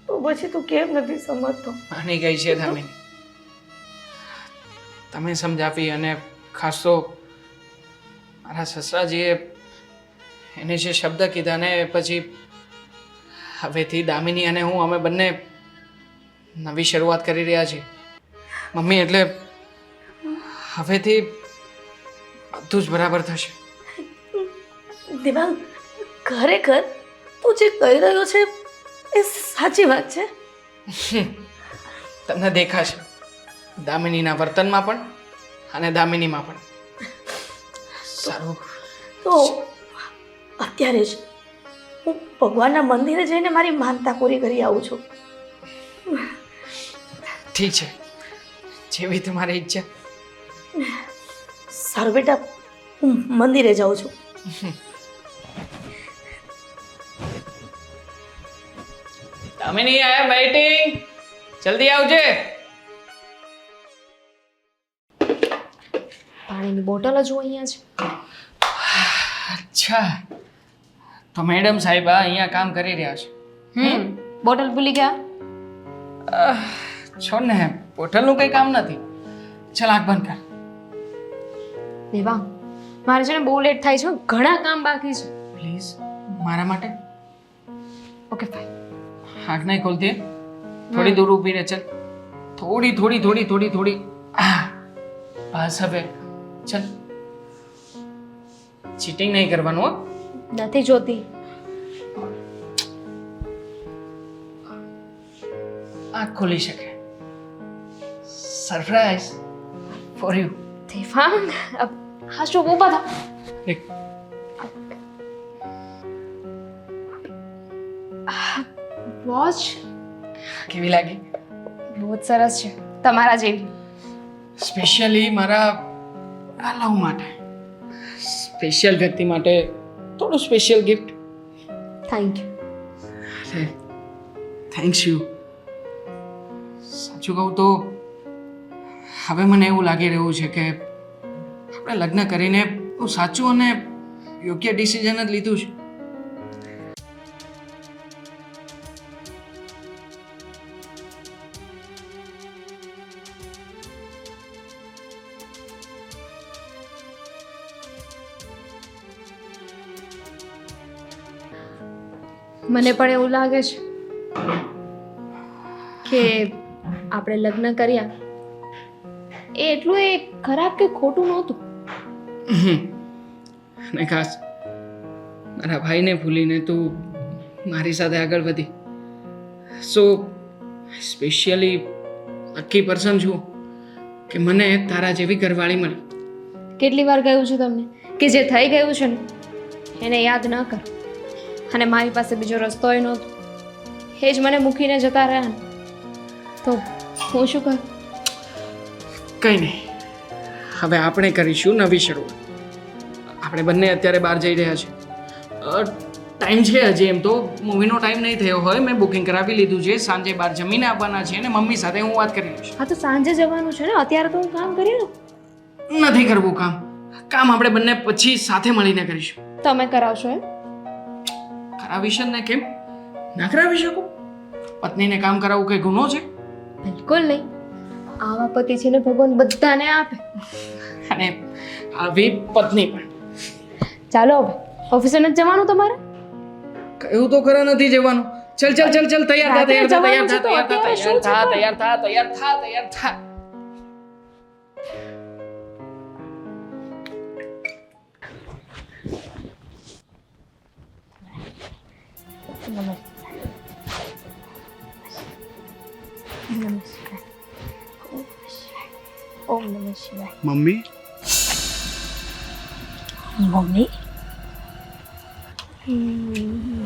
તો પછી તું કેમ નથી સમજતો? માની ગઈ છે દામિની, તમે સમજાવી, અને ખાસ તો મારા સસરાજીએ એને જે શબ્દ કીધા ને પછી હવેથી દામિની અને હું અમે બંને નવી શરૂઆત કરી રહ્યા છીએ મમ્મી. એટલે હવેથી બધું જ બરાબર થશે. દિવાંગ, ખરેખર તું જે કહી રહ્યો છે એ સાચી વાત છે? તમને દેખાશે દામિનીના વર્તનમાં પણ અને દામિનીમાં પણ. સારું, તો અત્યારે જ હું ભગવાનના મંદિરે જઈને મારી માનતા પૂરી કરી આવું છું. ઠીક છે, જેવી તમારી ઈચ્છા. સારું બેટા, હું મંદિરે જાઉં છું. તમે નહીં આયા વેઇટિંગ, જલ્દી આવજે. પાણીની બોટલ જ અહીંયા છે. અચ્છા, તો મેડમ સાહેબા અહીંયા કામ કરી રહ્યા છે. બોટલ ભૂલી ગયા? છો ને, બોટલનું કંઈ કામ નથી. ચાલ આંખ બંધ કર. દેવા, મારે છે ને બહુ લેટ થાય છે, ઘણા કામ બાકી છે. પ્લીઝ મારા માટે ઓકે ફાઇન. આંખ નહીં ખોલતી, થોડી દૂર ઊભી રહે. ચાલ, થોડી થોડી થોડી થોડી થોડી. બસ હવે ચાલ, ચીટિંગ નહીં કરવાનું હો. નથી જોતી. આંખ ખોલી શકે. Surprise for you. દેવાંગ, હા શું ઊભા થા. વોચ કેવી લાગી? બહુ જ સરસ છે, તમારા જેવી. સ્પેશિયલી મારા આ લવ માટે, સ્પેશિયલ વ્યક્તિ માટે થોડું સ્પેશિયલ ગિફ્ટ. Thank you. અરે થેન્ક્સ યુ. સાચું કહું તો હવે મને એવું લાગી રહ્યું છે કે આપણે લગ્ન કરીને બહુ સાચું અને યોગ્ય ડિસિઝન જ લીધું છે. મને પણ એવું લાગે છે કે આપણે લગ્ન કર્યા એ એટલું ખરાબ કે ખોટું નહોતું. અને ખાસ મારા ભાઈને ભૂલીને તું મારી સાથે આગળ વધી. સો સ્પેશિયલી લકી પર્સન છું કે મને તારા જેવી ઘરવાળી મળી. કેટલી વાર કહ્યું છે તમને કે જે થઈ ગયું છે ને એને યાદ ન કર. અને મારી પાસે બીજો રસ્તો ય નહોતો, એ જ મને મૂકીને જતા રહ્યા ને તો હું શું કરું? કંઈ નહીં, હવે આપણે કરીશું નવી શરૂઆત. આપણે બંને અત્યારે બહાર જઈ રહ્યા છીએ. ટાઈમ છે હજી, એમ તો મૂવીનો ટાઈમ નહીં થયો હોય. મેં બુકિંગ કરાવી લીધું છે. સાંજે બહાર જમીને આવવાના છે અને મમ્મી સાથે હું વાત કરી લઈશ. હા તો સાંજે જવાનું છે ને, અત્યારે તો હું કામ કરી લઉં. નથી કરવું કામ. કામ આપણે બંને પછી સાથે મળીને કરીશું. તમે કરાવશો એમ? કરાવીશ જ ને, કેમ ના કરાવી શકું? પત્નીને કામ કરાવવું કઈ ગુનો છે? બિલકુલ નહીં. આવા પતિ છે ને ભગવાન બધાને આપે. અને આવી પત્ની પણ. ચાલો હવે ઓફિસે નથી જવાનું તમારે? કયું તો ખરા નથી જવાનું. ચલ ચલ ચલ ચલ, તૈયાર થા તૈયાર થા તૈયાર થા તૈયાર થા તૈયાર થા તૈયાર થા તૈયાર થા તૈયાર થા. ઓમ નમઃ શિવાય. મમ્મી, મમ્મી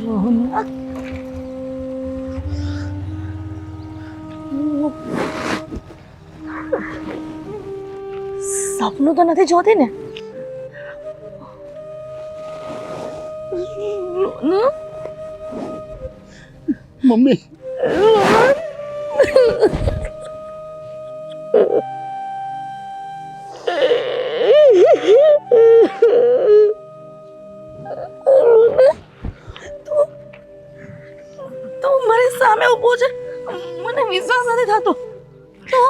રોહનક, સપનું તો નથી જોતી ને? મમ્મી તું મારી સામે ઊભો છે, મને વિશ્વાસ નથી થતો. તો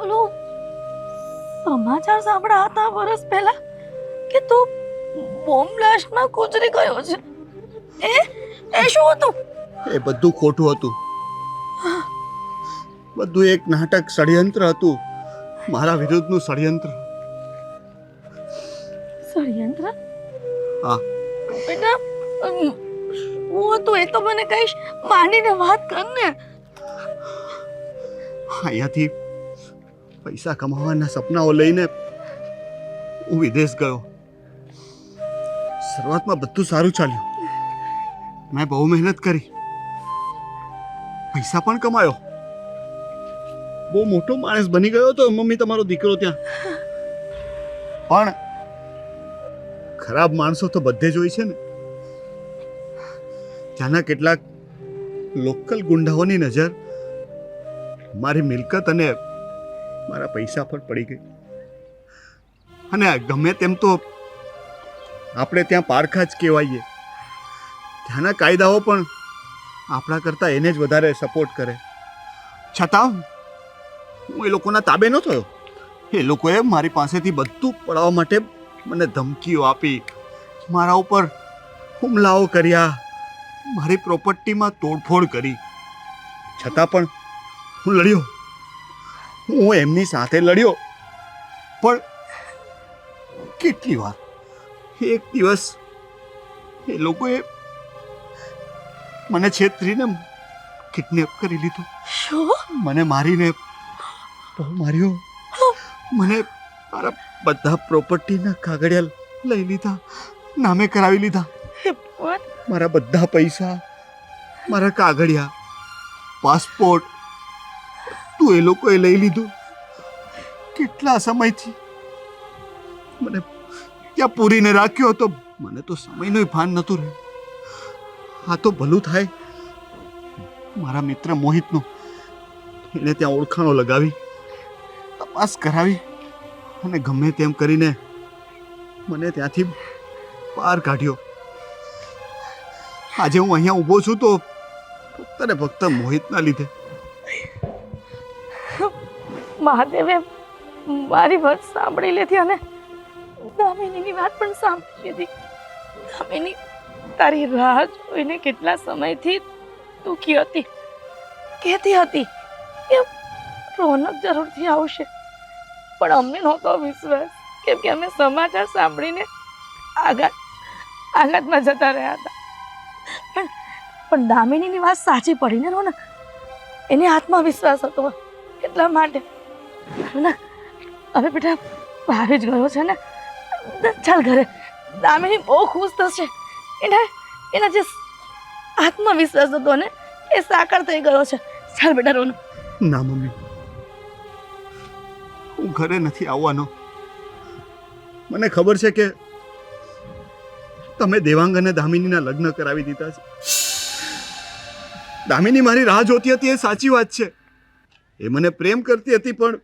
ઓલો સમાચાર સાંભળ્યા હતા વર્ષ પહેલા કે તું બોમ્બ બ્લાસ્ટમાં ગુજરી ગયો છે. એ શું હતું? એ બધું ખોટું હતું. બધું એક નાટક, ષડયંત્ર હતું. મારા વિરુદ્ધનું ષડયંત્ર. ષડયંત્ર? હા. બેટા હું હતું એ તો મને કહીશ, માંડીને વાત કર ને. અહીંયાથી પૈસા કમાવાના સપનાઓ લઈને હું વિદેશ ગયો. શરૂઆતમાં બધું સારું ચાલ્યું. મેં બહુ મહેનત કરી, પૈસા પણ કમાયો, બહુ મોટો માણસ બની ગયો તો મમ્મી તમારો દીકરો ત્યાં. પણ ખરાબ માણસો તો બધે જ હોય છે ને. ત્યાંના કેટલાક લોકલ ગુંડાઓની નજર મારી મિલકત અને મારા પૈસા પર પડી ગઈ. અને ગમે તેમ તો આપણે ત્યાં પારખા જ કહેવાઈએ. ત્યાંના કાયદાઓ પણ આપણા કરતાં એને જ વધારે સપોર્ટ કરે. છતાં હું એ લોકોના તાબે ન થયો. એ લોકોએ મારી પાસેથી બધું પડાવવા માટે મને ધમકીઓ આપી, મારા ઉપર હુમલાઓ કર્યા, મારી પ્રોપર્ટીમાં તોડફોડ કરી. છતાં પણ હું લડ્યો, હું એમની સાથે લડ્યો. પણ કેટલી વાર, એક દિવસ એ લોકોએ મને છેતરીને કિડનેપ કરી લીધો. શું? મને મારીને બહુ માર્યો. મને મારા બધા પ્રોપર્ટીના કાગળિયા લઈ લીધા, નામે કરાવી લીધા. What? મારા બધા પૈસા, મારા કાગળિયા, પાસપોર્ટ બધું એ લોકોએ લઈ લીધું. કેટલા સમયથી મને ત્યાં પૂરીને રાખ્યો હતો. મને તો સમયનું ભાન નહોતું રહ્યું. આ તો ભલું થાય મારા મિત્ર મોહિતનું. એને ત્યાં ઓળખાણો લગાવી, તપાસ કરાવી અને ગમે તેમ કરીને મને ત્યાંથી બહાર કાઢ્યો. આજે હું અહીંયા ઊભો છું તો ફક્ત ને ફક્ત મોહિતના લીધે. મહાદેવે મારી વાત સાંભળી લીધી અને દામિનીની વાત પણ સાંભળી લીધી. દામિની તારી રાહ જોઈને કેટલા સમયથી દુઃખી હતી, કહેતી હતી કે રોનક જરૂરથી આવશે. પણ અમને નહોતો વિશ્વાસ, કેમ કે અમે સમાચાર સાંભળીને આઘાતમાં જતા રહ્યા હતા. પણ દામિનીની વાત સાચી પડી ને રોનક, એને આત્મવિશ્વાસ હતો એટલા માટે. રોનક, હવે બેટા ભાભી જ ગયો છે ને, ચાલ ઘરે. દામિની બહુ ખુશ થશે. એના જે આત્મવિશ્વાસ હતો ને એ સાકાર થઈ ગયો છે. ચાલ બેટા રોનક. ના મમ્મી, હું ઘરે નથી આવવાનો. મને ખબર છે કે તમે દેવાંગ અને દામિનીના લગ્ન કરાવી દીધા છે. દામિની મારી રાહ જોતી હતી, એ સાચી વાત છે. એ મને પ્રેમ કરતી હતી, પણ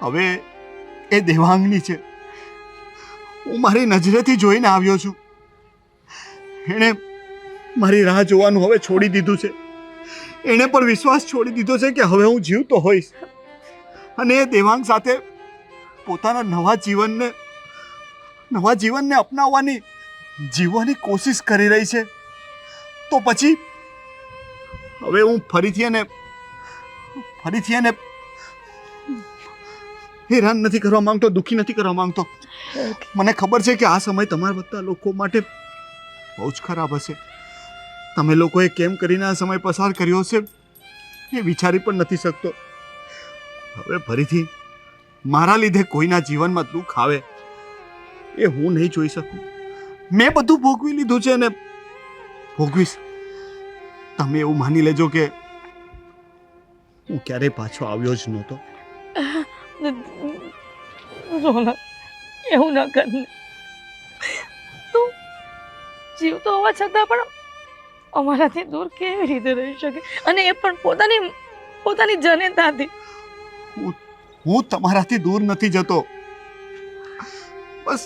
હવે એ દેવાંગની છે. હું મારી નજરેથી જોઈને આવ્યો છું. એણે મારી રાહ જોવાનું હવે છોડી દીધું છે. એણે પણ વિશ્વાસ છોડી દીધો છે કે હવે હું જીવતો હોઈશ. અને એ દેવાંગ સાથે પોતાના નવા જીવનને અપનાવવાની, જીવવાની કોશિશ કરી રહી છે. તો પછી હવે હું ફરીથી એને હેરાન નથી કરવા માંગતો, દુઃખી નથી કરવા માંગતો. મને ખબર છે કે આ સમય તમારા બધા લોકો માટે બહુ જ ખરાબ હશે. તમે લોકોએ કેમ કરીને આ સમય પસાર કર્યો હશે એ વિચારી પણ નથી શકતો. હવે ફરીથી મારા લીધે કોઈના જીવનમાં દુઃખ આવે એ હું નહીં જોઈ શકું. મેં બધું ભોગવી લીધું છે ને ભોગવીશ. તમે એવું માની લેજો કે હું ક્યારેય પાછો આવ્યો જ નહોતો. રોનક, એવું ન કર ને. તું જીવતો હોવા છતાં પણ અમારાથી દૂર કેવી રીતે રહી શકે, અને એ પણ પોતાની જનેતાથી. હું તમારાથી દૂર નથી જતો, બસ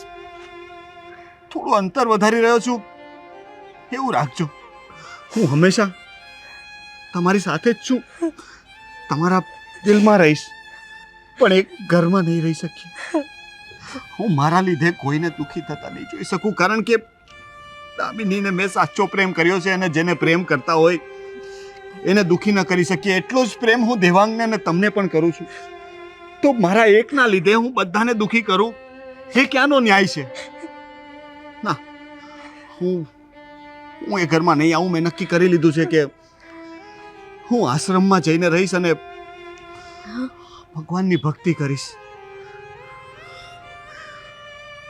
થોડું અંતર વધારી રહ્યો છું એવું રાખજો. હું હંમેશા તમારી સાથે જ છું, તમારા દિલમાં રહીશ, પણ એક ઘરમાં નહીં રહી શકી. હું મારા લીધે કોઈને દુઃખી થતા નહીં જોઈ શકું, કારણ કે દામિનીને મેં સાચો પ્રેમ કર્યો છે, અને જેને પ્રેમ કરતા હોય એને દુઃખી ન કરી શકીએ. એટલો જ પ્રેમ હું દેવાંગને અને તમને પણ કરું છું. તો મારા એકના લીધે હું બધાને દુઃખી કરું, એ ક્યાંનો ન્યાય છે? ના, હું એ ઘરમાં નહીં આવું. મેં નક્કી કરી લીધું છે કે હું આશ્રમમાં જઈને રહીશ અને ભગવાનની ભક્તિ કરીશ.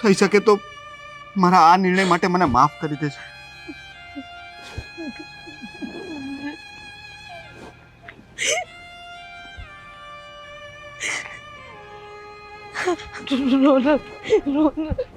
થઈ શકે તો મારા આ નિર્ણય માટે મને માફ કરી દેજો. રોનક રોનક